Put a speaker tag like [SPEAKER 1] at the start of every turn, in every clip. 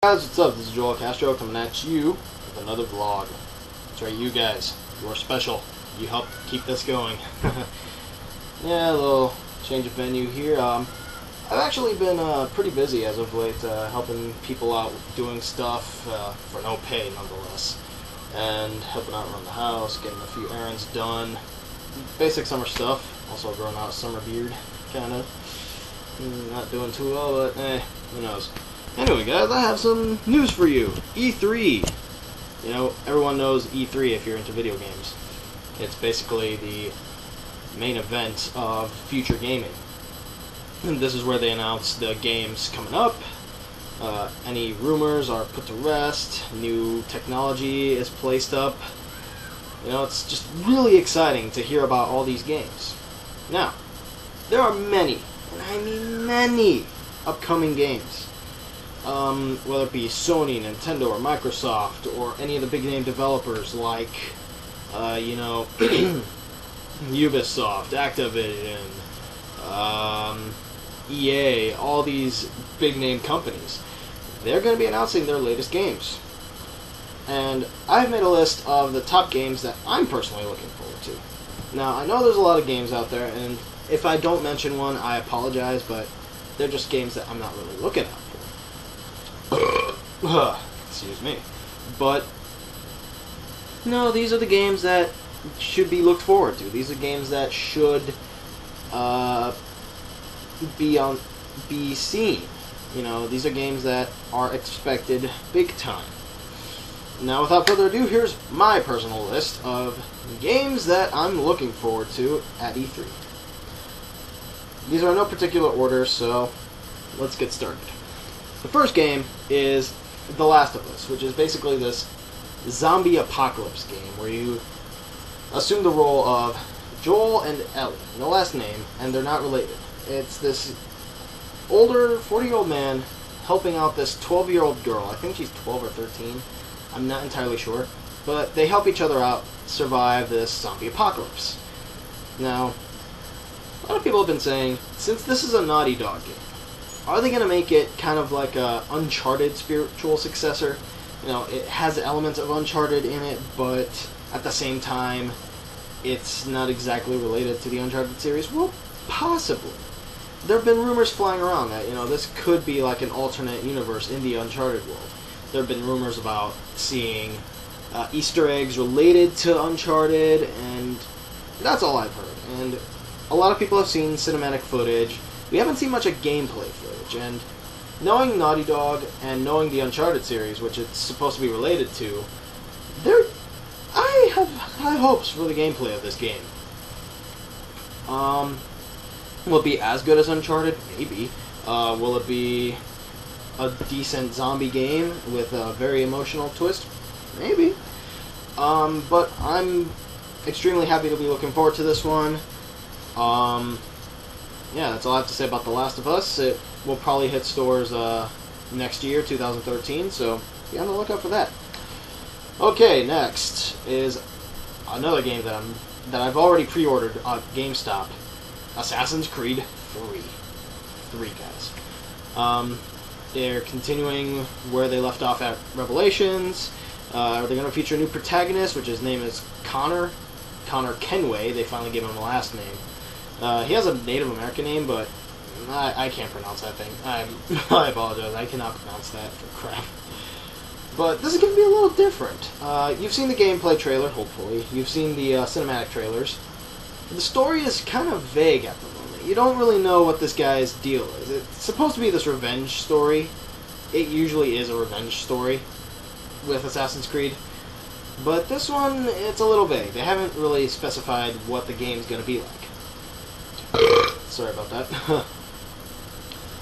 [SPEAKER 1] Guys, what's up? This is Joel Castro coming at you with another vlog. That's right, you guys. You're special. You help keep this going. Yeah, a little change of venue here. I've actually been pretty busy as of late, helping people out with doing stuff for no pay, nonetheless. And helping out around the house, getting a few errands done. Basic summer stuff. Also growing out a summer beard, kind of. Not doing too well, but who knows. Anyway, guys, I have some news for you. E3. You know, everyone knows E3 if you're into video games. It's basically the main event of future gaming. And this is where they announce the games coming up. Any rumors are put to rest. New technology is placed up. You know, it's just really exciting to hear about all these games. Now, there are many, and I mean many, upcoming games. Whether it be Sony, Nintendo, or Microsoft, or any of the big name developers like, you know, Ubisoft, Activision, EA, all these big name companies. They're going to be announcing their latest games. And I've made a list of the top games that I'm personally looking forward to. Now, I know there's a lot of games out there, and if I don't mention one, I apologize, but they're just games that I'm not really looking at. Excuse me. But no, these are the games that should be looked forward to. These are games that should be seen. You know, these are games that are expected big time. Now, without further ado, here's my personal list of games that I'm looking forward to at E3. These are in no particular order, so let's get started. The first game is The Last of Us, which is basically this zombie apocalypse game where you assume the role of Joel and Ellie, no last name, and they're not related. It's this older 40-year-old man helping out this 12-year-old girl. I think she's 12 or 13. I'm not entirely sure. But they help each other out survive this zombie apocalypse. Now, a lot of people have been saying, since this is a Naughty Dog game, are they going to make it kind of like a Uncharted spiritual successor? You know, it has elements of Uncharted in it, but at the same time, it's not exactly related to the Uncharted series. Well, possibly. There have been rumors flying around that, you know, this could be like an alternate universe in the Uncharted world. There have been rumors about seeing Easter eggs related to Uncharted, and that's all I've heard. And a lot of people have seen cinematic footage. We haven't seen much of gameplay footage, and knowing Naughty Dog and knowing the Uncharted series, which it's supposed to be related to, I have high hopes for the gameplay of this game. Will it be as good as Uncharted? Maybe. Will it be a decent zombie game with a very emotional twist? Maybe. But I'm extremely happy to be looking forward to this one. Yeah, that's all I have to say about The Last of Us. It will probably hit stores next year, 2013, so be on the lookout for that. Okay, next is another game that I've already pre-ordered at GameStop. Assassin's Creed 3. 3, guys. They're continuing where they left off at Revelations. They're going to feature a new protagonist, which his name is Connor Kenway. They finally gave him a last name. He has a Native American name, but I can't pronounce that thing. I apologize. I cannot pronounce that for crap. But this is going to be a little different. You've seen the gameplay trailer, hopefully. You've seen the cinematic trailers. The story is kind of vague at the moment. You don't really know what this guy's deal is. It's supposed to be this revenge story. It usually is a revenge story with Assassin's Creed. But this one, it's a little vague. They haven't really specified what the game's going to be like. Sorry about that.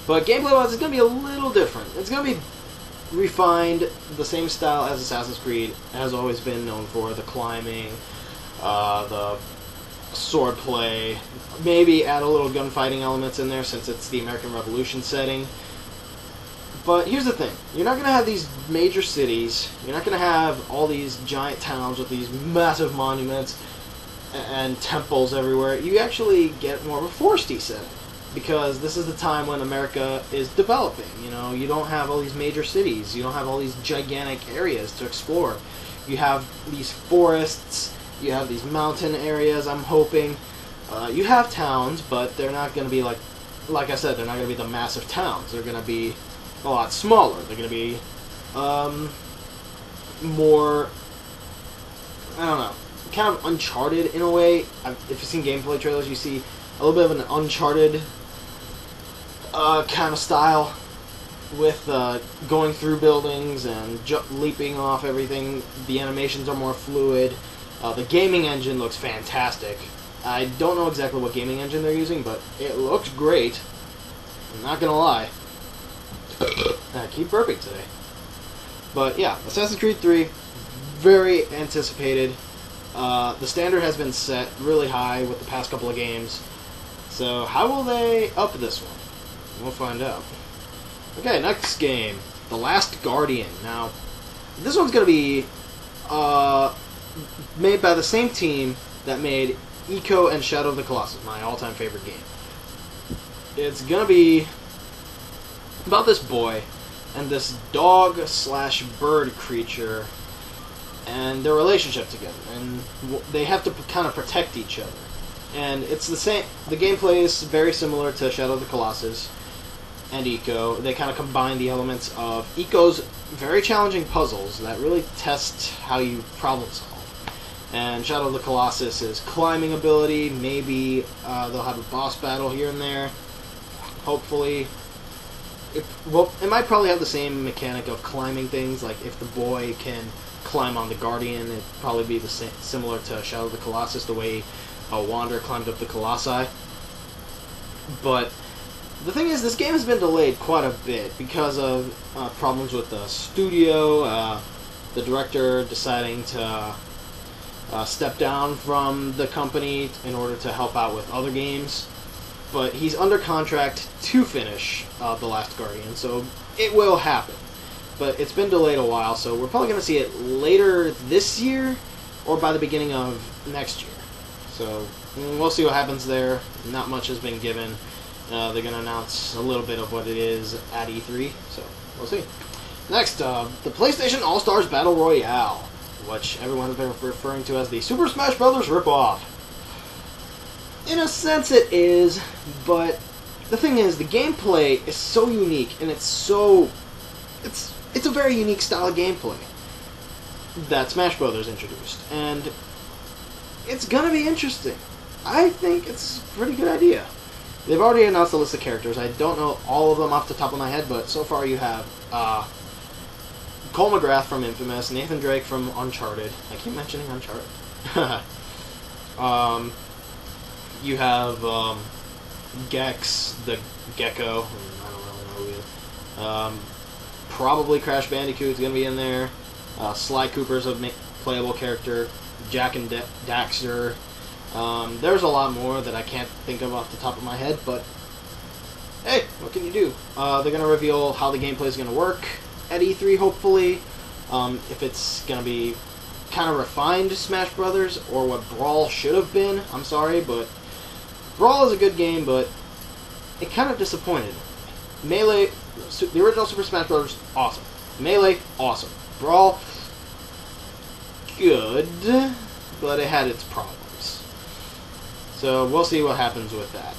[SPEAKER 1] But gameplay-wise, it's going to be a little different. It's going to be refined, the same style as Assassin's Creed has always been known for. The climbing, the swordplay, maybe add a little gunfighting elements in there since it's the American Revolution setting. But here's the thing. You're not going to have these major cities. You're not going to have all these giant towns with these massive monuments and temples everywhere. You actually get more of a foresty setting. because this is the time when America is developing. You know, you don't have all these major cities, you don't have all these gigantic areas to explore. You have these forests, you have these mountain areas, I'm hoping. You have towns, but they're not going to be like I said, they're not going to be the massive towns. They're going to be a lot smaller. They're going to be more, I don't know, kind of Uncharted in a way. If you've seen gameplay trailers, you see a little bit of an Uncharted kind of style with going through buildings and leaping off everything. The animations are more fluid. The gaming engine looks fantastic. I don't know exactly what gaming engine they're using, but it looks great. I'm not gonna lie. I keep burping today. But yeah, Assassin's Creed 3, very anticipated. The standard has been set really high with the past couple of games. So how will they up this one? We'll find out. Okay, next game, The Last Guardian. Now, this one's gonna be made by the same team that made Eco and Shadow of the Colossus, my all-time favorite game. It's gonna be about this boy and this dog/bird creature and their relationship together, and they have to kind of protect each other. And it's the same. The gameplay is very similar to Shadow of the Colossus and Eco. They kind of combine the elements of Eco's very challenging puzzles that really test how you problem solve. And Shadow of the Colossus is climbing ability. Maybe they'll have a boss battle here and there. Hopefully. It might probably have the same mechanic of climbing things. Like if the boy can climb on the Guardian, it'd probably be the same, similar to Shadow of the Colossus, the way Wander climbed up the Colossi. But the thing is, this game has been delayed quite a bit because of problems with the studio, the director deciding to step down from the company in order to help out with other games. But he's under contract to finish The Last Guardian, so it will happen. But it's been delayed a while, so we're probably going to see it later this year or by the beginning of next year. So we'll see what happens there. Not much has been given. They're going to announce a little bit of what it is at E3, so we'll see. Next, the PlayStation All-Stars Battle Royale, which everyone has been referring to as the Super Smash Bros. Ripoff. In a sense it is, but the thing is, the gameplay is so unique, and it's a very unique style of gameplay that Smash Bros. Introduced, and it's gonna be interesting. I think it's a pretty good idea. They've already announced a list of characters. I don't know all of them off the top of my head, but so far you have Cole McGrath from Infamous, Nathan Drake from Uncharted. I keep mentioning Uncharted. You have Gex, the Gecko. I don't really know who he is. Probably Crash Bandicoot's going to be in there. Sly Cooper's a playable character. Jak and Daxter. There's a lot more that I can't think of off the top of my head, but hey, what can you do? They're going to reveal how the gameplay is going to work at E3, hopefully. If it's going to be kind of refined Smash Brothers, or what Brawl should have been. I'm sorry, but Brawl is a good game, but it kind of disappointed. Melee, the original Super Smash Bros. Awesome. Melee, awesome. Brawl, good, but it had its problems. So we'll see what happens with that.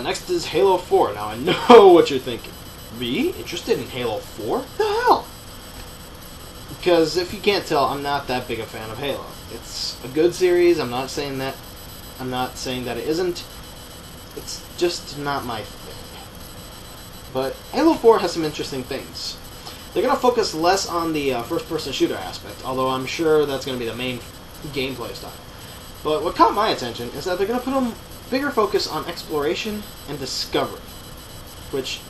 [SPEAKER 1] Next is Halo 4. Now I know what you're thinking. Me? Interested in Halo 4? The hell? Because if you can't tell, I'm not that big a fan of Halo. It's a good series. I'm not saying that it isn't. It's just not my thing. But Halo 4 has some interesting things. They're going to focus less on the first-person shooter aspect, although I'm sure that's going to be the main gameplay style. But what caught my attention is that they're going to put a bigger focus on exploration and discovery, which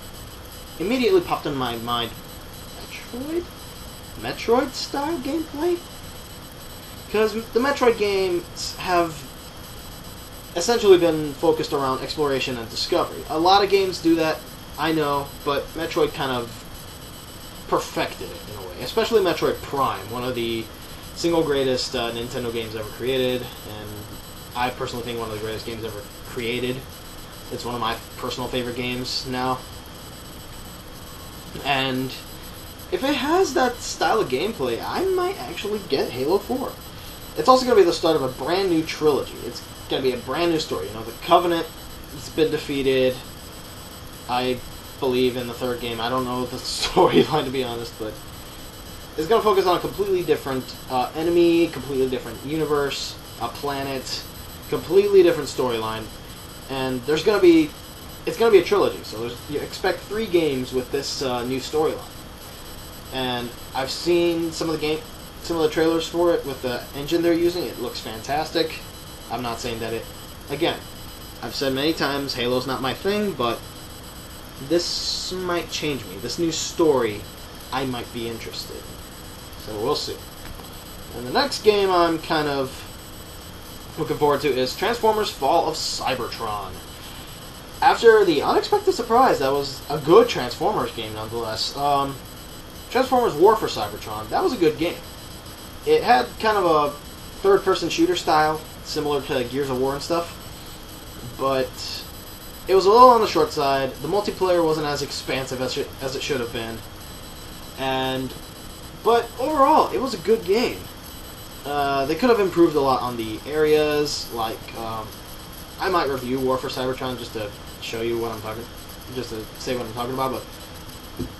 [SPEAKER 1] immediately popped in my mind. Metroid-style gameplay? Because the Metroid games have essentially been focused around exploration and discovery. A lot of games do that, I know, but Metroid kind of perfected it in a way. Especially Metroid Prime, one of the single greatest Nintendo games ever created, and I personally think one of the greatest games ever created. It's one of my personal favorite games now. And if it has that style of gameplay, I might actually get Halo 4. It's also going to be the start of a brand new trilogy. It's going to be a brand new story. You know, the Covenant has been defeated, I believe, in the third game. I don't know the storyline, to be honest, but it's going to focus on a completely different enemy, completely different universe, a planet, completely different storyline, and it's going to be a trilogy. So you expect 3 games with this new storyline. And I've seen some of the trailers for it with the engine they're using. It looks fantastic. I'm not saying that again, I've said many times, Halo's not my thing, but this might change me. This new story, I might be interested in. So we'll see. And the next game I'm kind of looking forward to is Transformers Fall of Cybertron. After the unexpected surprise, that was a good Transformers game nonetheless. Transformers War for Cybertron, that was a good game. It had kind of a third-person shooter style, similar to Gears of War and stuff, but it was a little on the short side. The multiplayer wasn't as expansive as it should have been, but overall, it was a good game. They could have improved a lot on the areas, like, I might review War for Cybertron just to show you what I'm talking, just to say what I'm talking about, but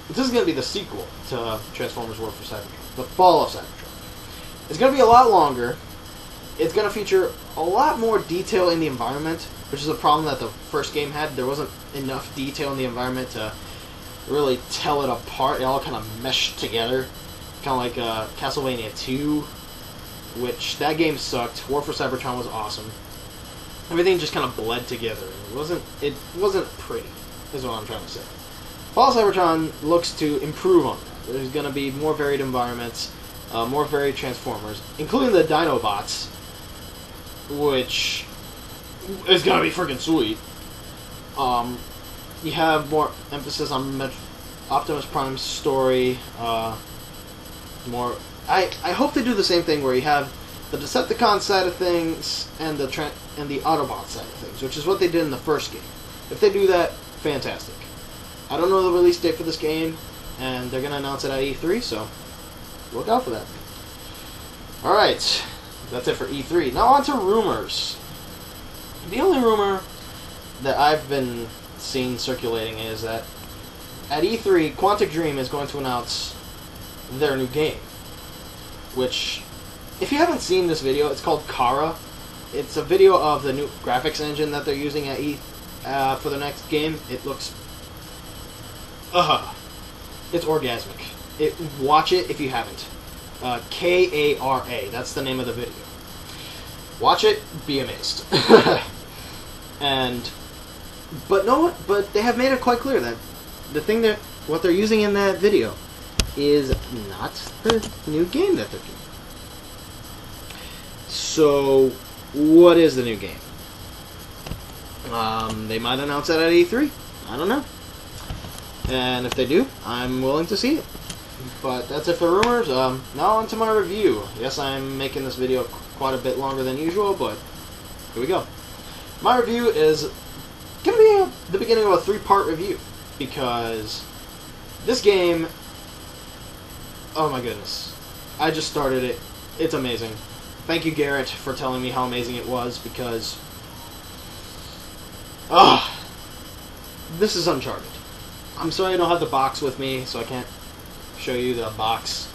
[SPEAKER 1] this is going to be the sequel to Transformers War for Cybertron, the Fall of Cybertron. It's going to be a lot longer. It's going to feature a lot more detail in the environment, which is a problem that the first game had. There wasn't enough detail in the environment to really tell it apart. It all kind of meshed together, kind of like Castlevania 2, which that game sucked. War for Cybertron was awesome. Everything just kind of bled together. It wasn't pretty, is what I'm trying to say. Fall of Cybertron looks to improve on that. There's going to be more varied environments, more varied Transformers, including the Dinobots, which is going to be freaking sweet. You have more emphasis on Optimus Prime's story. More. I hope they do the same thing where you have the Decepticon side of things and the Autobot side of things, which is what they did in the first game. If they do that, fantastic. I don't know the release date for this game, and they're going to announce it at E3, so look out for that. Alright, that's it for E3. Now on to rumors. The only rumor that I've been seeing circulating is that at E3, Quantic Dream is going to announce their new game. Which, if you haven't seen this video, it's called Kara. It's a video of the new graphics engine that they're using at for the next game. It looks... it's orgasmic. Watch it if you haven't. Kara, that's the name of the video. Watch it, be amazed. But they have made it quite clear that what they're using in that video is not the new game that they're doing. So, what is the new game? They might announce that at E3. I don't know. And if they do, I'm willing to see it. But that's it for rumors. Now on to my review. Yes, I'm making this video quite a bit longer than usual, but here we go. My review is going to be the beginning of a 3-part review, because this game, oh my goodness, I just started it. It's amazing. Thank you, Garrett, for telling me how amazing it was, because this is Uncharted. I'm sorry I don't have the box with me, so I can't show you the box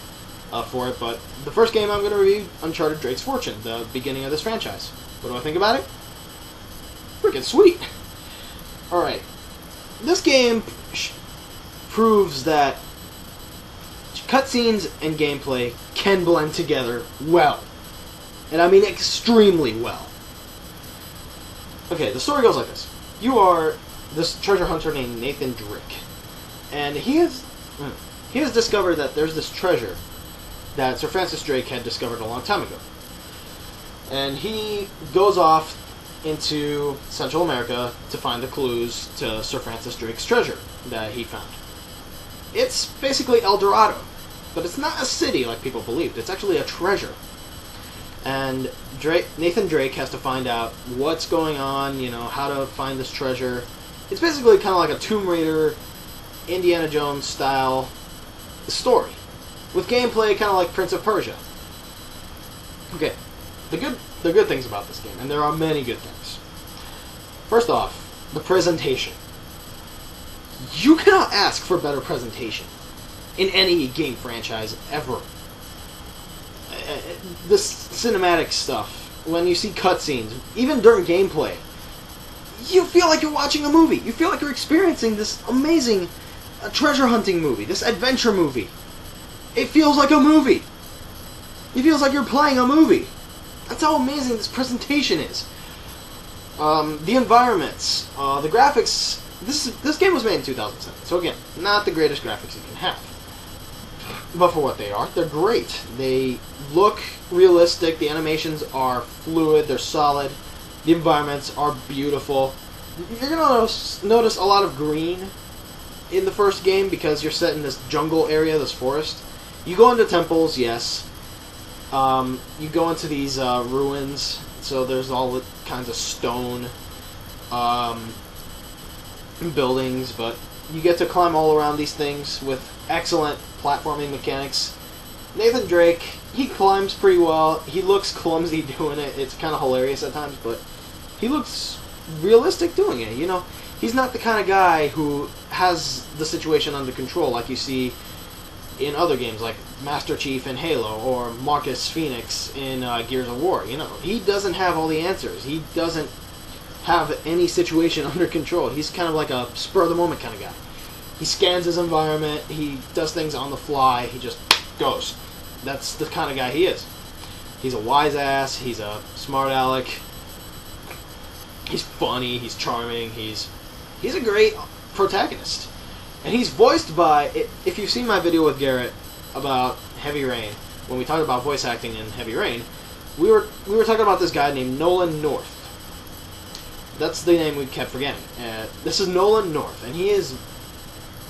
[SPEAKER 1] for it, but the first game I'm going to review, Uncharted Drake's Fortune, the beginning of this franchise. What do I think about it? Freaking sweet! Alright, this game proves that cutscenes and gameplay can blend together well. And I mean extremely well. Okay, the story goes like this. You are this treasure hunter named Nathan Drake, and he has discovered that there's this treasure that Sir Francis Drake had discovered a long time ago. And he goes off into Central America to find the clues to Sir Francis Drake's treasure that he found. It's basically El Dorado, but it's not a city like people believed. It's actually a treasure. and Nathan Drake has to find out what's going on, you know, how to find this treasure. It's basically kind of like a Tomb Raider, Indiana Jones style story, with gameplay kind of like Prince of Persia. Okay, the good things about this game, and there are many good things. First off, the presentation. You cannot ask for better presentation in any game franchise ever. The cinematic stuff, when you see cutscenes, even during gameplay, you feel like you're watching a movie. You feel like you're experiencing this amazing treasure hunting movie, this adventure movie. It feels like a movie. It feels like you're playing a movie. That's how amazing this presentation is. The environments, the graphics. This game was made in 2007, so again, not the greatest graphics you can have. But for what they are, they're great. They look realistic. The animations are fluid. They're solid. The environments are beautiful. You're going to notice a lot of green in the first game because you're set in this jungle area, this forest. You go into temples, yes. You go into these ruins, so there's all kinds of stone buildings, but you get to climb all around these things with excellent platforming mechanics. Nathan Drake, he climbs pretty well. He looks clumsy doing it. It's kind of hilarious at times, but he looks realistic doing it. You know, he's not the kind of guy who has the situation under control like you see in other games like Master Chief in Halo or Marcus Phoenix in Gears of War. You know, he doesn't have all the answers. He doesn't have any situation under control. He's kind of like a spur-of-the-moment kind of guy. He scans his environment. He does things on the fly. He just goes. That's the kind of guy he is. He's a wise ass. He's a smart aleck. He's funny. He's charming. He's a great protagonist. And he's voiced by, if you've seen my video with Garrett about Heavy Rain, when we talked about voice acting in Heavy Rain, we were talking about this guy named Nolan North. That's the name we kept forgetting. This is Nolan North, and he is,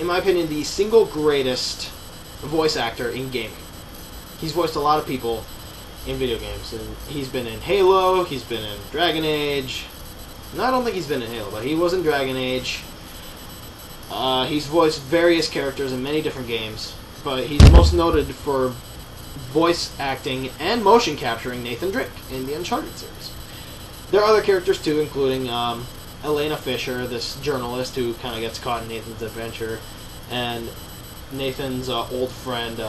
[SPEAKER 1] in my opinion, the single greatest voice actor in gaming. He's voiced a lot of people in video games, and he's been in Halo, he's been in Dragon Age. No, I don't think he's been in Halo, but he was in Dragon Age. He's voiced various characters in many different games, but he's most noted for voice acting and motion capturing Nathan Drake in the Uncharted series. There are other characters too, including Elena Fisher, this journalist who kind of gets caught in Nathan's adventure, and Nathan's old friend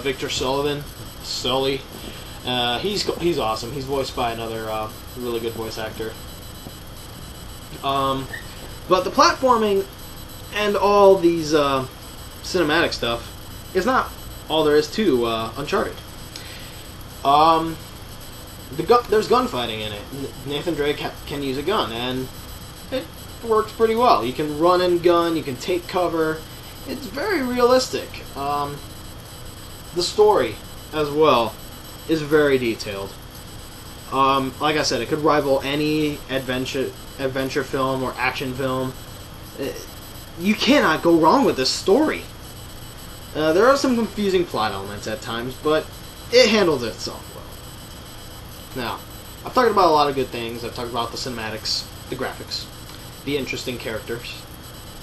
[SPEAKER 1] Victor Sullivan, Sully. He's awesome. He's voiced by another really good voice actor. But the platforming and all these cinematic stuff is not all there is to Uncharted. There's gunfighting in it. Nathan Drake can use a gun, and it works pretty well. You can run and gun, you can take cover. It's very realistic. The story, as well, is very detailed. Like I said, it could rival any adventure film or action film. You cannot go wrong with this story. There are some confusing plot elements at times, but it handles itself well. Now, I've talked about a lot of good things. I've talked about the cinematics, the graphics, the interesting characters,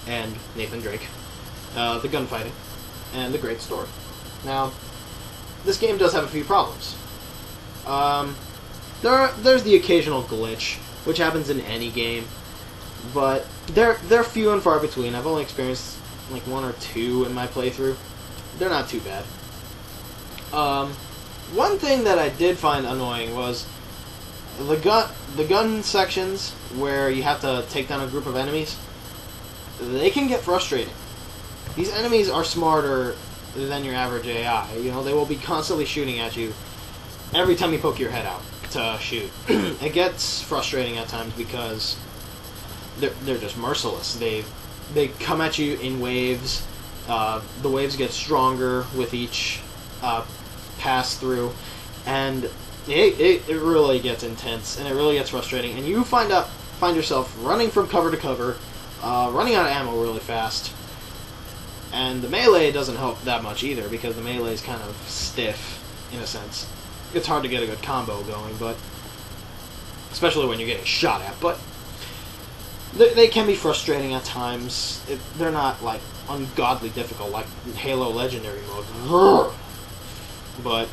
[SPEAKER 1] and Nathan Drake, the gunfighting, and the great story. Now, this game does have a few problems. There's the occasional glitch, which happens in any game, but they're few and far between. I've only experienced like one or two in my playthrough. They're not too bad. One thing that I did find annoying was the gun sections where you have to take down a group of enemies. They can get frustrating. These enemies are smarter than your average AI. You know, they will be constantly shooting at you every time you poke your head out to shoot. It gets frustrating at times because they're just merciless. They come at you in waves. The waves get stronger with each pass through, and it really gets intense, and it really gets frustrating. And you find yourself running from cover to cover, running out of ammo really fast. And the melee doesn't help that much either, because the melee is kind of stiff, in a sense. it's hard to get a good combo going, but especially when you're getting shot at. But they can be frustrating at times. They're not like ungodly difficult like Halo Legendary mode. But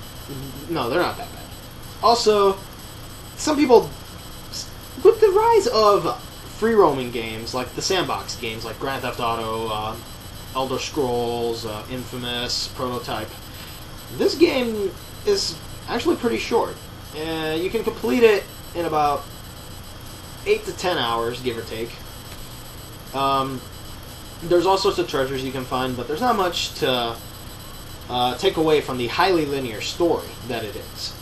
[SPEAKER 1] no, they're not that bad. Also, some people, with the rise of free roaming games like the sandbox games like Grand Theft Auto, Elder Scrolls, Infamous, Prototype, this game is actually pretty short. You can complete it in about 8 to 10 hours, give or take. There's all sorts of treasures you can find, but there's not much to take away from the highly linear story that it is.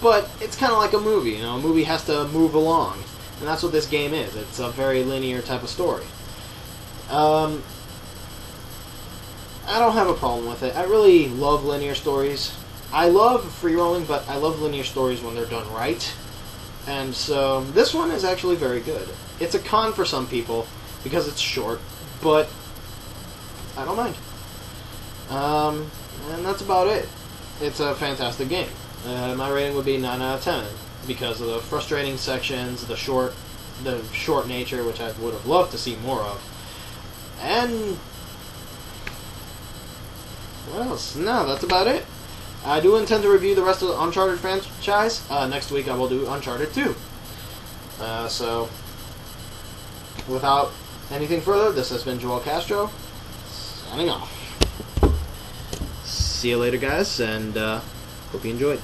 [SPEAKER 1] But it's kind of like a movie, you know, a movie has to move along, and that's what this game is. It's a very linear type of story. I don't have a problem with it. I really love linear stories. I love free rolling, but I love linear stories when they're done right. And so this one is actually very good. It's a con for some people because it's short, but I don't mind. And that's about it. It's a fantastic game. My rating would be 9 out of 10 because of the frustrating sections, the short nature, which I would have loved to see more of. And what else? No, that's about it. I do intend to review the rest of the Uncharted franchise. Next week I will do Uncharted 2. So, without anything further, this has been Joel Castro, signing off. See you later, guys, and hope you enjoyed.